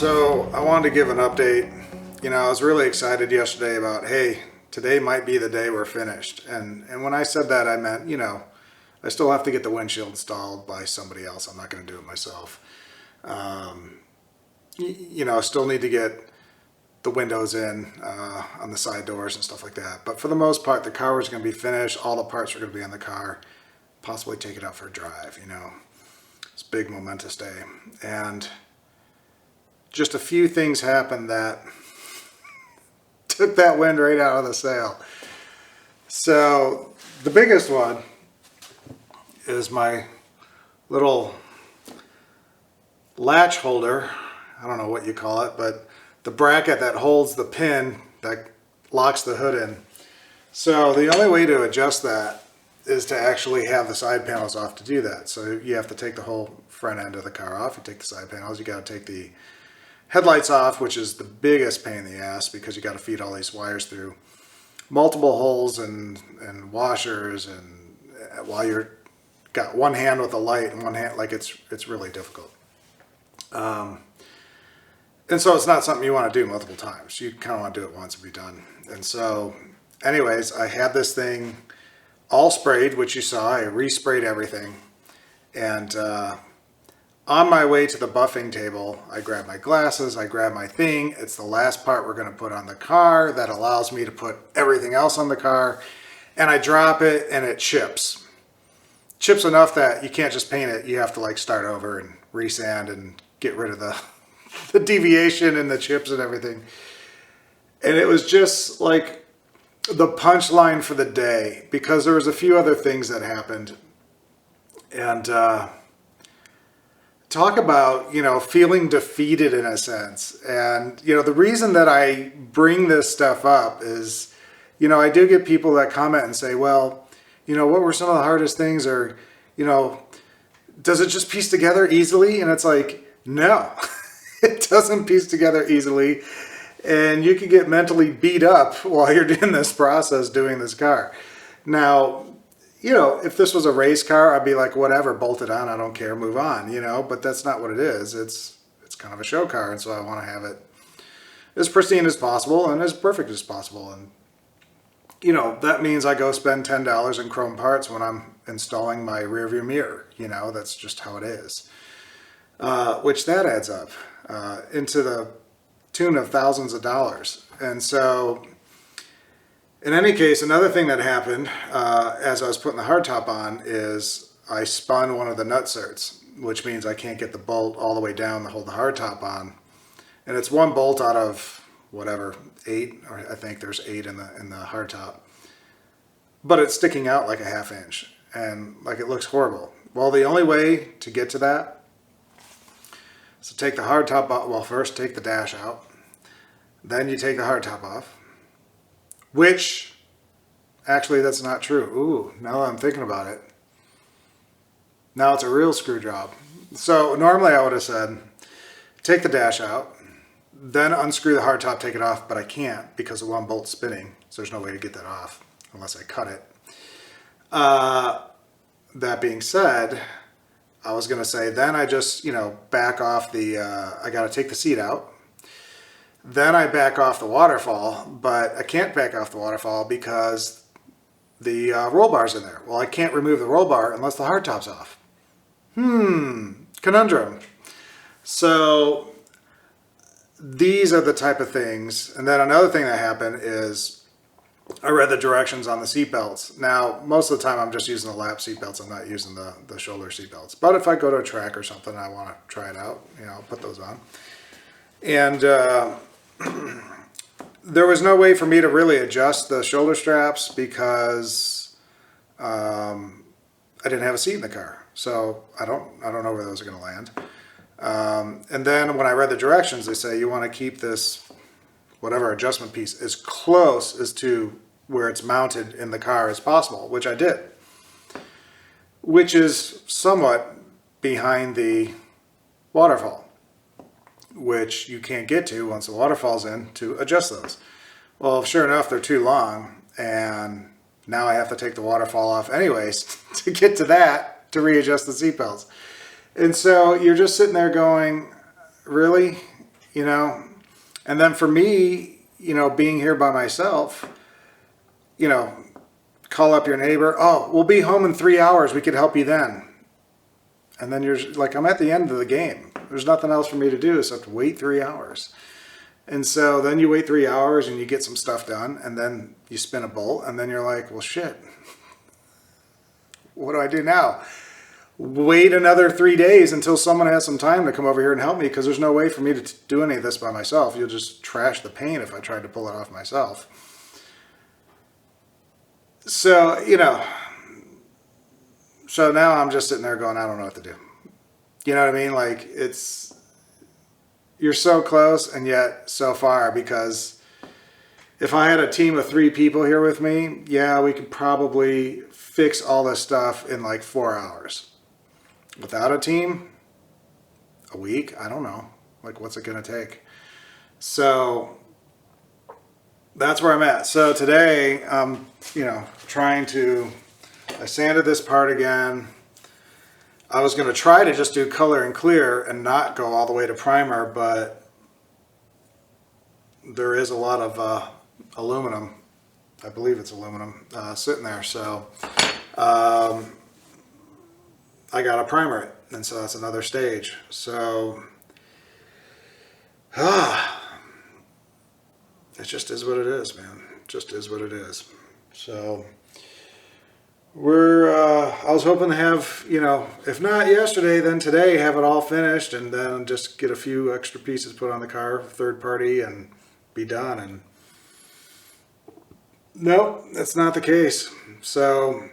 So I wanted to give an update. I was really excited yesterday about, hey, today might be the day we're finished. And when I said that, I meant, I still have to get the windshield installed by somebody else. I'm not going to do it myself. I still need to get the windows in on the side doors and stuff like that. But for the most part, the car was going to be finished. All the parts were going to be on the car. Possibly take it out for a drive, It's a big momentous day. And just a few things happened that took that wind right out of the sail. So the biggest one is my little latch holder. I don't know what you call it, but the bracket that holds the pin that locks the hood in. So the only way to adjust that is to actually have the side panels off to do that. So you have to take the whole front end of the car off. You take the side panels. You got to take the headlights off, which is the biggest pain in the ass because you got to feed all these wires through multiple holes and washers, and while you're got one hand with a light and one hand, like it's really difficult. And so it's not something you want to do multiple times. You kind of want to do it once and be done. And so anyways, I had this thing all sprayed, which you saw. I resprayed everything. And on my way to the buffing table, I grabbed my glasses, I grabbed my thing. It's the last part we're going to put on the car that allows me to put everything else on the car. And I drop it and it chips. Chips enough that you can't just paint it. You have to start over and resand and get rid of the deviation and the chips and everything. And it was just like the punchline for the day, because there was a few other things that happened. And talk about, feeling defeated in a sense. And, the reason that I bring this stuff up is, I do get people that comment and say, well, what were some of the hardest things? Or, does it just piece together easily? And it's like, no, it doesn't piece together easily. And you can get mentally beat up while you're doing this process, doing this car. Now, if this was a race car, I'd be like, whatever, bolt it on, I don't care, move on, but that's not what it is. It's kind of a show car, and so I want to have it as pristine as possible and as perfect as possible. And, that means I go spend $10 in chrome parts when I'm installing my rear view mirror, that's just how it is. Which that adds up into the tune of thousands of dollars. And so in any case, another thing that happened as I was putting the hardtop on is I spun one of the nutserts, which means I can't get the bolt all the way down to hold the hardtop on. And it's one bolt out of whatever, 8, or I think there's 8 in the hardtop. But it's sticking out like a ½ inch, and it looks horrible. Well, the only way to get to that is to take the hardtop off. Well, first take the dash out, then you take the hardtop off. Which, actually, that's not true. Ooh, now that I'm thinking about it. Now it's a real screw job. So normally I would have said, take the dash out, then unscrew the hardtop, take it off, but I can't because the one bolt's spinning, so there's no way to get that off unless I cut it. That being said, I was going to say, then I just, back off I got to take the seat out. Then I back off the waterfall, but I can't back off the waterfall because the roll bar's in there. Well, I can't remove the roll bar unless the hardtop's off. Conundrum. So these are the type of things. And then another thing that happened is I read the directions on the seat belts. Now, most of the time I'm just using the lap seat belts. I'm not using the shoulder seat belts. But if I go to a track or something, I want to try it out, I'll put those on. And there was no way for me to really adjust the shoulder straps because I didn't have a seat in the car. So I don't know where those are going to land. And then when I read the directions, they say you want to keep this whatever adjustment piece as close as to where it's mounted in the car as possible, which I did. Which is somewhat behind the waterfall, which you can't get to once the waterfall's in to adjust those. Well, sure enough, they're too long, and now I have to take the waterfall off anyways to get to that to readjust the seatbelts. And so you're just sitting there going, really? you know. And then for me, you know, being here by myself, you know, call up your neighbor. Oh, we'll be home in 3 hours. We could help you then. And then you're like, I'm at the end of the game. There's nothing else for me to do except wait 3 hours. And so then you wait 3 hours and you get some stuff done, and then you spin a bolt, and then you're like, well, shit. What do I do now? Wait another 3 days until someone has some time to come over here and help me, because there's no way for me to do any of this by myself. You'll just trash the paint if I tried to pull it off myself. So, you know, so now I'm just sitting there going, I don't know what to do. You know what I mean? Like, you're so close and yet so far, because if I had a team of 3 people here with me, yeah, we could probably fix all this stuff in like 4 hours. Without a team, a week, I don't know. Like, what's it going to take? So that's where I'm at. So today, you know, I sanded this part again. I was going to try to just do color and clear and not go all the way to primer, but there is a lot of aluminum, I believe it's aluminum, sitting there. So I got to primer it, and so that's another stage. So it just is what it is, man. It just is what it is. So I was hoping to have, you know, if not yesterday, then today, have it all finished, and then just get a few extra pieces put on the car, third party, and be done. And nope, that's not the case. So,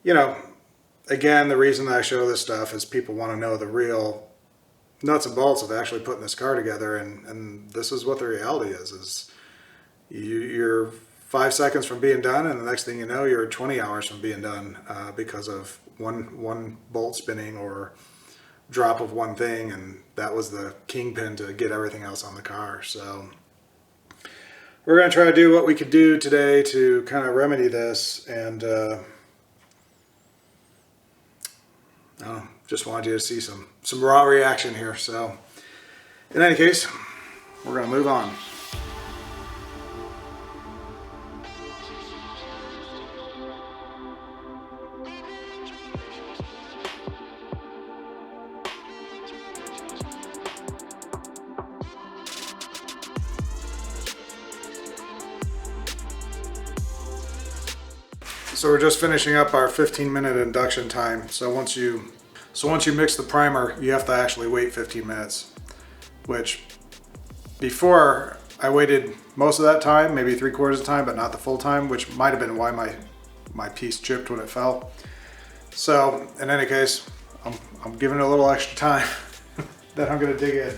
you know, again, the reason I show this stuff is people want to know the real nuts and bolts of actually putting this car together, and this is what the reality is you're 5 seconds from being done, and the next thing you know, you're 20 hours from being done because of one bolt spinning or drop of one thing, and that was the kingpin to get everything else on the car. So we're going to try to do what we could do today to kind of remedy this, and I don't know, just wanted you to see some raw reaction here. So in any case, we're going to move on. So we're just finishing up our 15-minute induction time. So once you mix the primer, you have to actually wait 15 minutes, which before I waited most of that time, maybe 3/4 of the time, but not the full time, which might have been why my piece chipped when it fell. So in any case, I'm giving it a little extra time that I'm gonna dig in.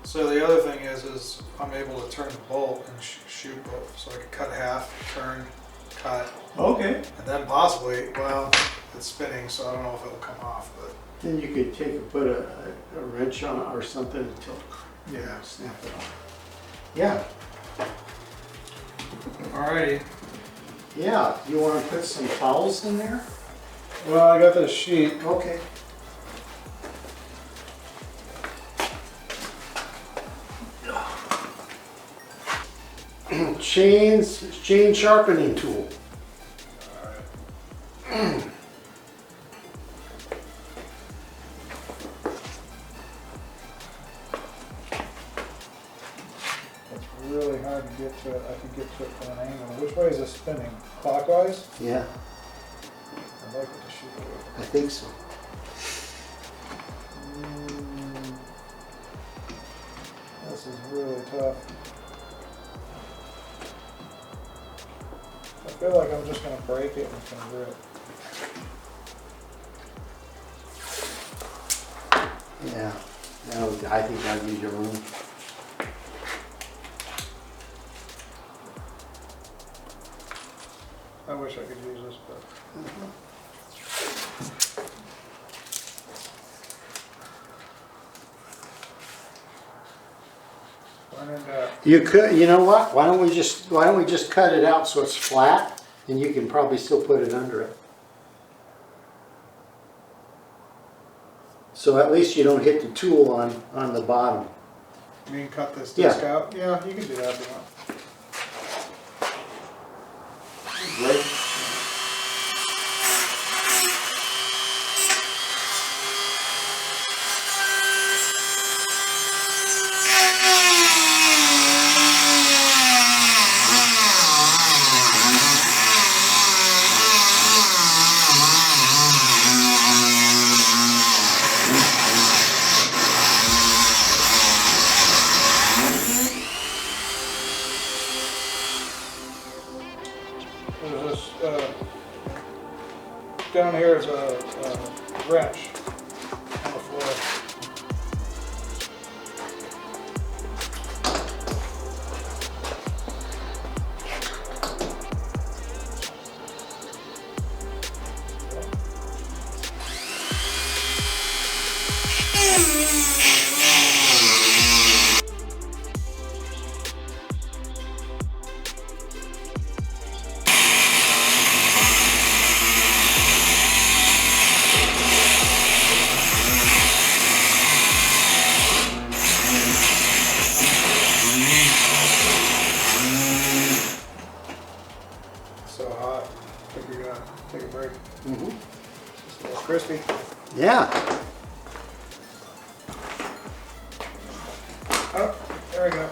So the other thing is I'm able to turn the bolt and shoot both. So I can cut half, turn, cut. Okay. And then possibly, well, it's spinning, so I don't know if it'll come off. But then you could put a wrench on it or something until yeah, snap it off. Yeah. Alrighty. Yeah. You want to put some towels in there? Well, I got this sheet. Okay. Chain sharpening tool. get to it, I could get to it from an angle. Which way is it spinning? Clockwise? Yeah, I'd like it to shoot away. I think so. This is really tough. I feel like I'm just going to break it and it's going to rip. Yeah, no, I think I'd use your room. I wish I could use this, but when in doubt. You could, you know what? Why don't we just cut it out so it's flat, and you can probably still put it under it. So at least you don't hit the tool on the bottom. You mean cut this Yeah. disc out? Yeah, you can do that if you want. Right? There's this, down here is a wrench on the floor. So hot. I think we're gonna take a break. Mm-hmm. It's a little crispy. Yeah. Oh, there we go.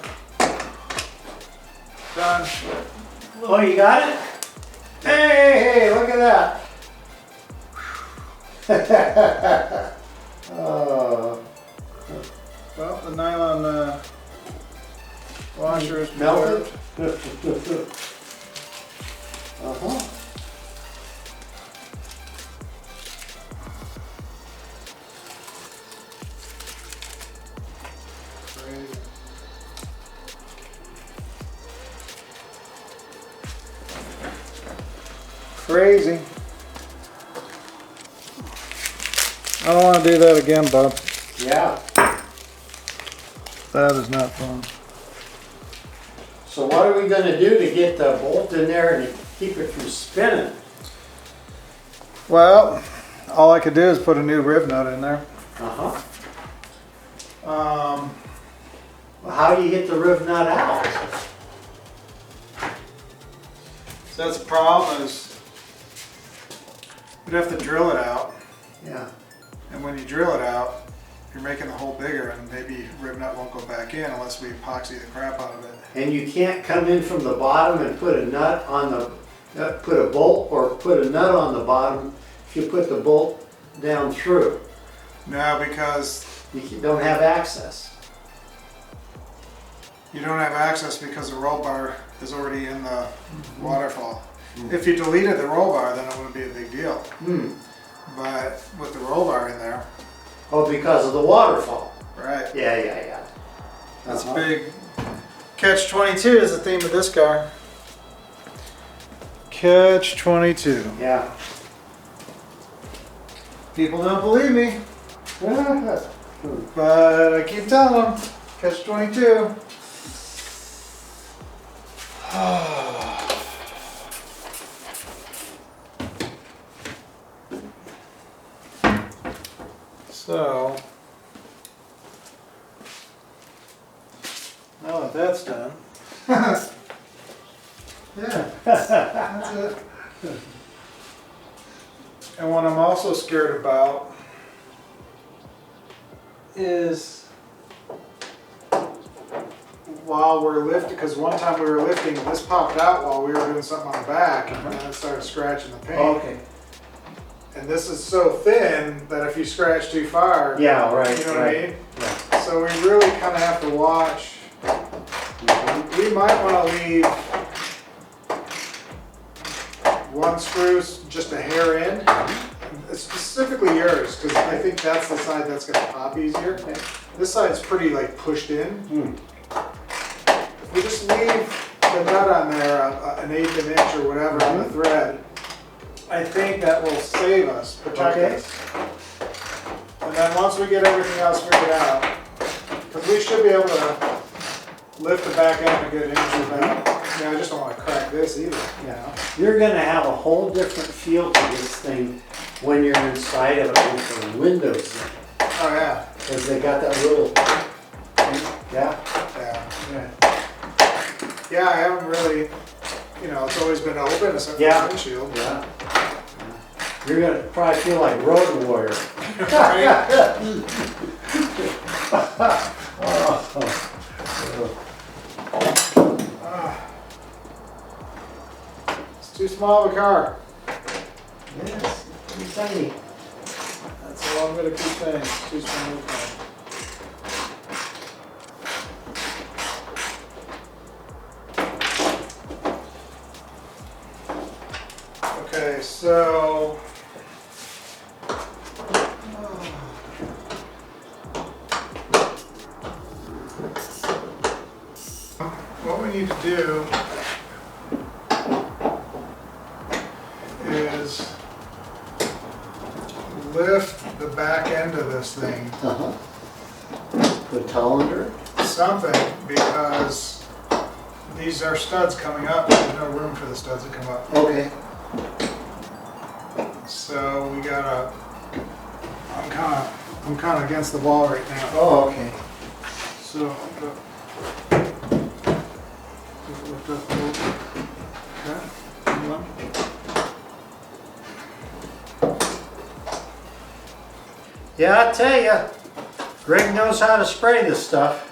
Done. Oh, you got it? Hey, look at that. Oh, Well, the nylon washer is melted. preserved. Uh-huh. Crazy. Crazy. I don't want to do that again, bud. Yeah. That is not fun. So what are we gonna do to get the bolt in there and keep it from spinning? Well, all I could do is put a new rib nut in there. Uh-huh. Um, Well, how do you get the rib nut out? so that's the problem is we'd have to drill it out. Yeah. And when you drill it out, you're making the hole bigger and maybe rib nut won't go back in unless we epoxy the crap out of it. And you can't come in from the bottom and put a nut on the, put a bolt or put a nut on the bottom if you put the bolt down through. No, because You don't have access. you don't have access because the roll bar is already in the waterfall. If you deleted the roll bar, then it wouldn't be a big deal. Hmm. But with the roll bar in there, Oh, because of the waterfall. right, Yeah. that's Uh-huh. a big catch-22 is the theme of this car. Catch-22. Yeah. People don't believe me, but I keep telling them. Catch-22. So, now that that's done, yeah, that's it. And what I'm also scared about is while we're lifting, because one time we were lifting, this popped out while we were doing something on the back, and then it started scratching the paint. Okay. And this is so thin that if you scratch too far, Yeah, right. you know what right. I mean? Yeah. So we really kind of have to watch. We might want to leave one screw just a hair in, specifically yours, because I think that's the side that's going to pop easier. Okay. This side's pretty like pushed in. Hmm. If we just leave the nut on there, an 1/8 of an inch or whatever on the thread, I think that will save us, protect Okay. us. And then once we get everything else figured out, because we should be able to lift the back end a good inch or that. Yeah, I just don't want to crack this either. You know? You're gonna have a whole different feel to this thing when you're inside of it with the windows in. Oh yeah. Because they got that little, yeah. Yeah. Yeah. Yeah, I haven't really, you know, it's always been open except for Yeah. the windshield. Yeah. You're gonna probably feel like road warrior. Right? It's too small of a car. Yes, it's tiny. That's all I'm gonna keep saying. It's too small of a car. Okay, so what we need to do is lift the back end of this thing Uh-huh. Put a towel under it? something, because these are studs coming up. There's no room for the studs to come up. Okay. So we gotta, I'm kind of against the wall right now. Oh, okay. So, lift up a little. Okay, hold on. Yeah, I tell ya, Greg knows how to spray this stuff.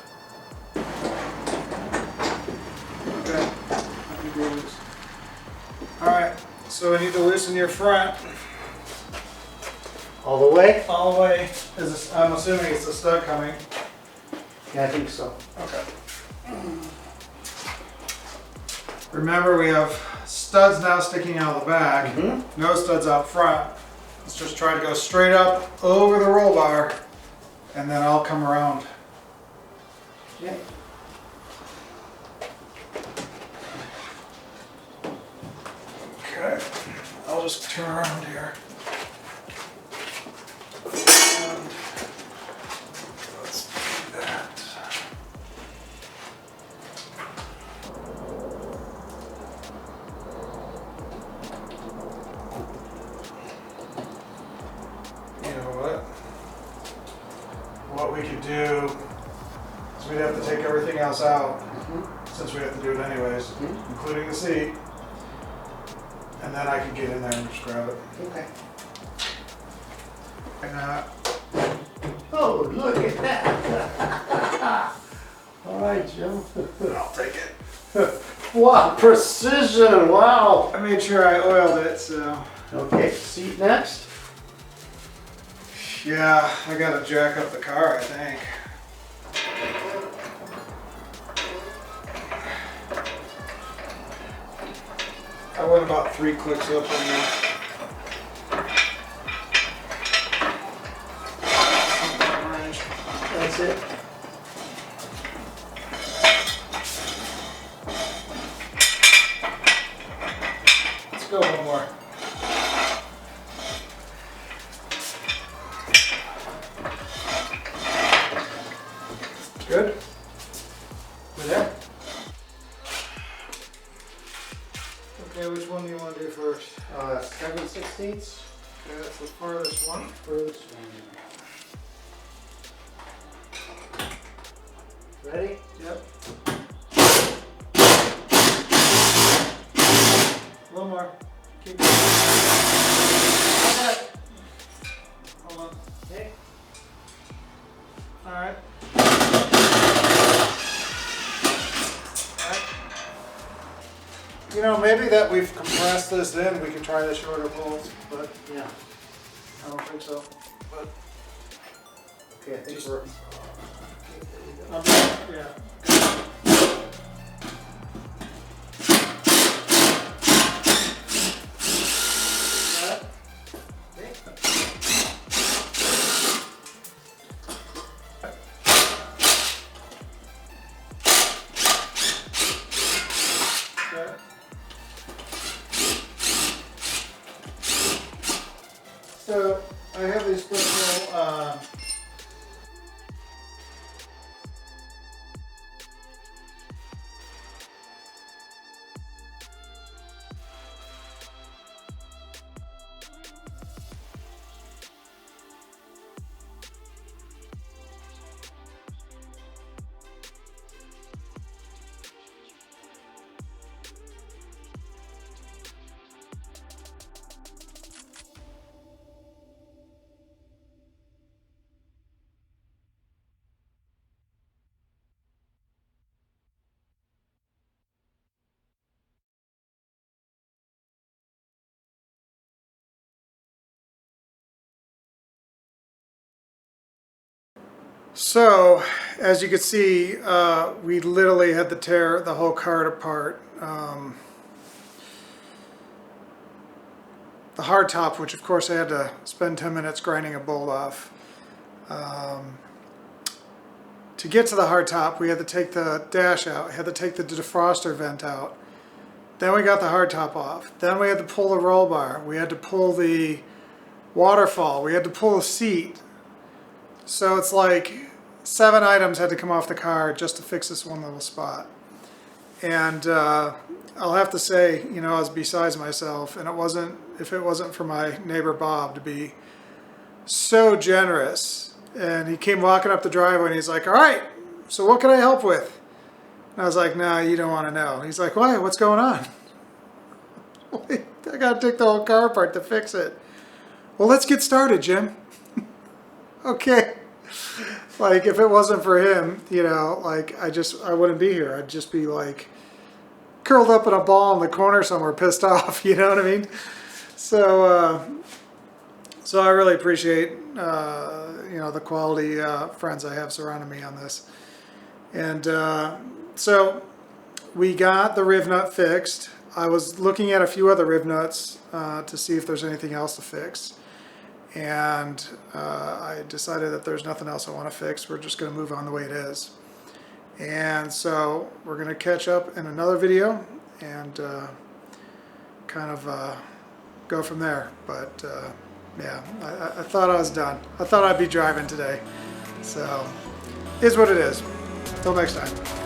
Okay, let me do this. All right, so we need to loosen your front All the way? all the way. I'm assuming it's the stud coming. Yeah, I think so. Okay. Remember, we have studs now sticking out of the back, no studs out front. Let's just try to go straight up over the roll bar, and then I'll come around. Yeah. Okay, I'll just turn around here. And let's do that. You know what? What we could do is we'd have to take everything else out, since we have to do it anyways, including the seat. And then I can get in there and just grab it. Okay. Like that. Oh, look at that. All right, Jim. I'll take it. Wow, precision, wow. I made sure I oiled it, so. Okay, seat next. Yeah, I gotta jack up the car, I think. I went about 3 clicks up on that. That's it. Let's go one more. Good? We there? Okay, which one do you want to do first? 7/16. Okay, that's the farthest one. First one. Ready? Yep. One more. Keep going. Hold on. Okay. Alright. You know, maybe that we've compressed this in, we can try the shorter pulls, but Yeah. I don't think so. But Okay, I think Just- we're. yeah. Okay. So I have these special So, as you can see, we literally had to tear the whole card apart. The hardtop, which of course I had to spend 10 minutes grinding a bolt off. To get to the hardtop, we had to take the dash out, we had to take the defroster vent out. Then we got the hardtop off. Then we had to pull the roll bar. We had to pull the waterfall. We had to pull the seat. So it's like 7 items had to come off the car just to fix this one little spot. And I'll have to say, you know, I was besides myself, and if it wasn't for my neighbor Bob to be so generous. And he came walking up the driveway and he's like, all right, so what can I help with? And I was like, nah, you don't want to know. He's like, why? What's going on? I got to take the whole car apart to fix it. Well, let's get started, Jim. Okay. Like, if it wasn't for him, you know, like, I wouldn't be here. I'd just be like curled up in a ball in the corner somewhere, pissed off, you know what I mean? So, so I really appreciate, you know, the quality friends I have surrounding me on this. And so we got the riv nut fixed. I was looking at a few other riv nuts to see if there's anything else to fix. And I decided that there's nothing else I want to fix. We're just going to move on the way it is. And so we're going to catch up in another video and kind of go from there. But yeah, I thought I was done. I thought I'd be driving today. So, is what it is. Till next time.